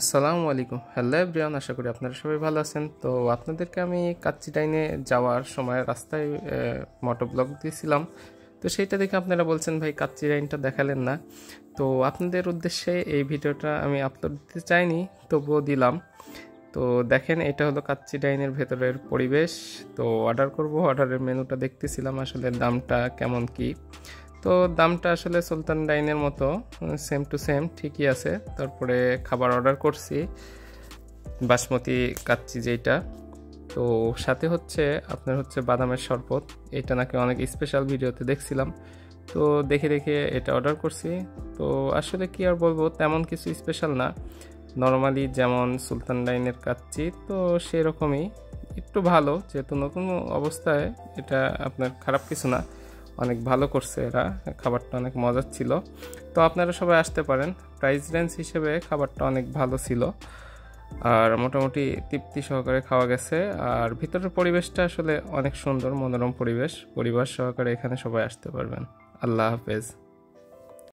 আসসালামু আলাইকুম। Hello everyone, আশা করি আপনারা সবাই ভালো আছেন। তো আপনাদেরকে আমি কাচ্চি ডাইনে যাওয়ার সময় রাস্তায় মোটো ব্লগ দিয়েছিলাম। তো সেইটা দেখে আপনারা বলছেন ভাই কাচ্চি ডাইনটা দেখালেন না। তো আপনাদের উদ্দেশ্যে এই ভিডিওটা আমি আপলোড দিতে চাইনি, তবুও দিলাম। তো দেখেন, এটা হলো কাচ্চি ডাইনের ভেতরের পরিবেশ। তো অর্ডার করব, অর্ডারের মেনুটা দেখতেছিলাম আসলে দামটা কেমন কি। তো দামটা আসলে সুলতান ডাইনের মতো সেম টু সেম ঠিকই আছে। তারপরে খাবার অর্ডার করছি বাসমতি কাচ্চি যেটা। তো সাথে হচ্ছে আপনার হচ্ছে বাদামের শরবত। এটা নাকি অনেক স্পেশাল ভিডিওতে দেখছিলাম, তো দেখে দেখে এটা অর্ডার করছি। তো আসলে কি আর বলবো, তেমন কিছু স্পেশাল না, নর্মালি যেমন সুলতান ডাইনের কাচ্চি তো সেরকমই, একটু ভালো যেহেতু নতুন অবস্থায়। এটা আপনার খারাপ কিছু না, অনেক ভালো করছে এরা, খাবারটা অনেক মজার ছিল। তো আপনারা সবাই আসতে পারেন, প্রাইস রেঞ্জ হিসেবে খাবারটা অনেক ভালো ছিল আর মোটামুটি তৃপ্তি সহকারে খাওয়া গেছে। আর ভিতরের পরিবেশটা আসলে অনেক সুন্দর, মনোরম পরিবেশ, পরিবার সহকারে এখানে সবাই আসতে পারবেন। আল্লাহ হাফেজ।